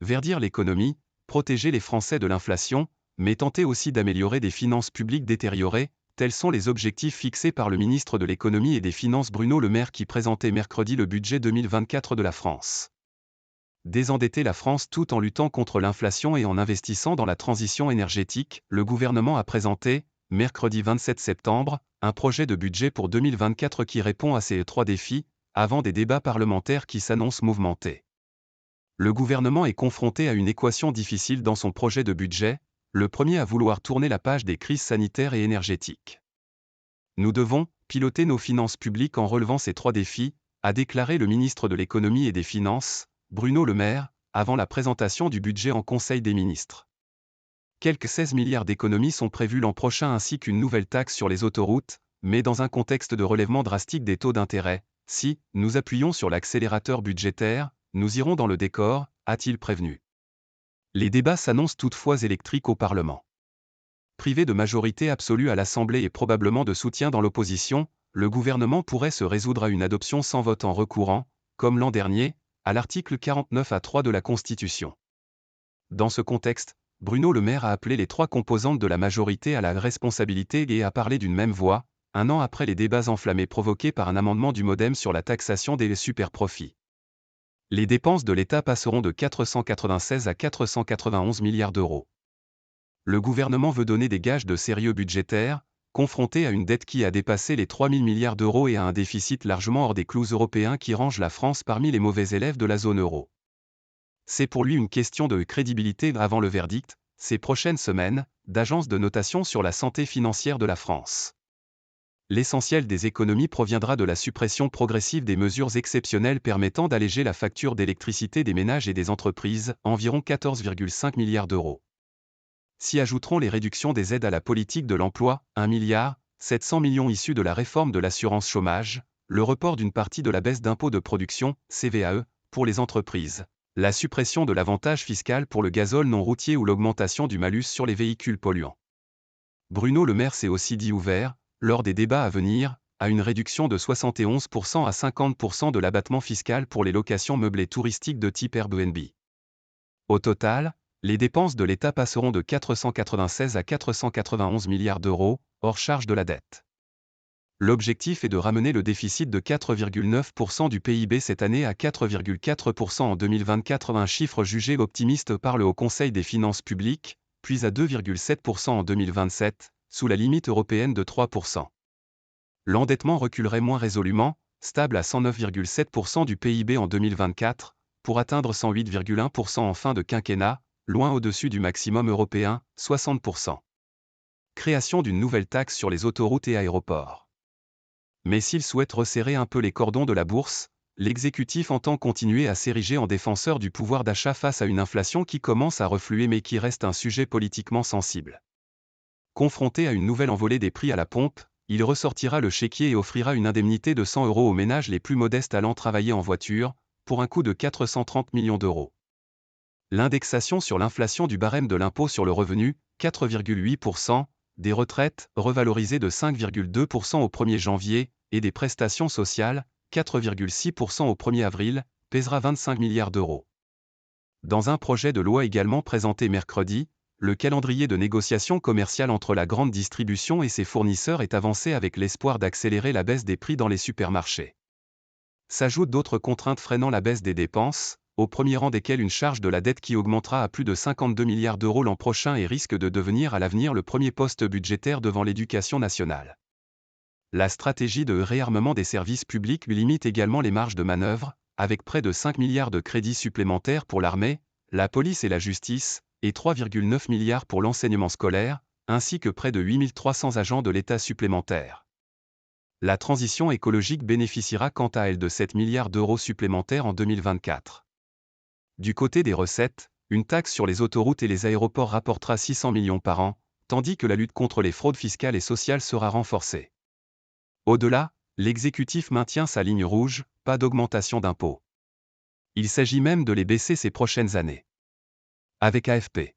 verdir l'économie, protéger les Français de l'inflation, mais tenter aussi d'améliorer des finances publiques détériorées, tels sont les objectifs fixés par le ministre de l'Économie et des Finances Bruno Le Maire qui présentait mercredi le budget 2024 de la France. Désendetter la France tout en luttant contre l'inflation et en investissant dans la transition énergétique, le gouvernement a présenté, mercredi 27 septembre, un projet de budget pour 2024 qui répond à ces trois défis, avant des débats parlementaires qui s'annoncent mouvementés. Le gouvernement est confronté à une équation difficile dans son projet de budget, le premier à vouloir tourner la page des crises sanitaires et énergétiques. Nous devons piloter nos finances publiques en relevant ces trois défis, a déclaré le ministre de l'Économie et des Finances, Bruno Le Maire, avant la présentation du budget en Conseil des ministres. Quelques 16 milliards d'économies sont prévues l'an prochain ainsi qu'une nouvelle taxe sur les autoroutes, mais dans un contexte de relèvement drastique des taux d'intérêt. Si nous appuyons sur l'accélérateur budgétaire, nous irons dans le décor, a-t-il prévenu. Les débats s'annoncent toutefois électriques au Parlement. Privé de majorité absolue à l'Assemblée et probablement de soutien dans l'opposition, le gouvernement pourrait se résoudre à une adoption sans vote en recourant, comme l'an dernier, à l'article 49A3 de la Constitution. Dans ce contexte, Bruno Le Maire a appelé les trois composantes de la majorité à la responsabilité et a parlé d'une même voix, un an après les débats enflammés provoqués par un amendement du MoDem sur la taxation des superprofits. Les dépenses de l'État passeront de 496 à 491 milliards d'euros. Le gouvernement veut donner des gages de sérieux budgétaire, confronté à une dette qui a dépassé les 3 000 milliards d'euros et à un déficit largement hors des clous européens qui range la France parmi les mauvais élèves de la zone euro. C'est pour lui une question de crédibilité avant le verdict, ces prochaines semaines, d'agences de notation sur la santé financière de la France. L'essentiel des économies proviendra de la suppression progressive des mesures exceptionnelles permettant d'alléger la facture d'électricité des ménages et des entreprises, environ 14,5 milliards d'euros. S'y ajouteront les réductions des aides à la politique de l'emploi, 1 milliard, 700 millions issus de la réforme de l'assurance chômage, le report d'une partie de la baisse d'impôt de production, CVAE, pour les entreprises, la suppression de l'avantage fiscal pour le gazole non routier ou l'augmentation du malus sur les véhicules polluants. Bruno Le Maire s'est aussi dit ouvert, lors des débats à venir, à une réduction de 71% à 50% de l'abattement fiscal pour les locations meublées touristiques de type Airbnb. Au total, les dépenses de l'État passeront de 496 à 491 milliards d'euros, hors charge de la dette. L'objectif est de ramener le déficit de 4,9% du PIB cette année à 4,4% en 2024, un chiffre jugé optimiste par le Haut Conseil des finances publiques, puis à 2,7% en 2027, sous la limite européenne de 3%. L'endettement reculerait moins résolument, stable à 109,7% du PIB en 2024, pour atteindre 108,1% en fin de quinquennat, loin au-dessus du maximum européen, 60%. Création d'une nouvelle taxe sur les autoroutes et aéroports. Mais s'il souhaite resserrer un peu les cordons de la bourse, l'exécutif entend continuer à s'ériger en défenseur du pouvoir d'achat face à une inflation qui commence à refluer mais qui reste un sujet politiquement sensible. Confronté à une nouvelle envolée des prix à la pompe, il ressortira le chéquier et offrira une indemnité de 100 € aux ménages les plus modestes allant travailler en voiture, pour un coût de 430 millions d'euros. L'indexation sur l'inflation du barème de l'impôt sur le revenu, 4,8%, des retraites, revalorisées de 5,2% au 1er janvier, et des prestations sociales, 4,6% au 1er avril, pèsera 25 milliards d'euros. Dans un projet de loi également présenté mercredi, le calendrier de négociation commerciale entre la grande distribution et ses fournisseurs est avancé avec l'espoir d'accélérer la baisse des prix dans les supermarchés. S'ajoutent d'autres contraintes freinant la baisse des dépenses, au premier rang desquelles une charge de la dette qui augmentera à plus de 52 milliards d'euros l'an prochain et risque de devenir à l'avenir le premier poste budgétaire devant l'éducation nationale. La stratégie de réarmement des services publics limite également les marges de manœuvre, avec près de 5 milliards de crédits supplémentaires pour l'armée, la police et la justice, et 3,9 milliards pour l'enseignement scolaire, ainsi que près de 8300 agents de l'État supplémentaires. La transition écologique bénéficiera quant à elle de 7 milliards d'euros supplémentaires en 2024. Du côté des recettes, une taxe sur les autoroutes et les aéroports rapportera 600 millions par an, tandis que la lutte contre les fraudes fiscales et sociales sera renforcée. Au-delà, l'exécutif maintient sa ligne rouge, pas d'augmentation d'impôts. Il s'agit même de les baisser ces prochaines années. Avec AFP.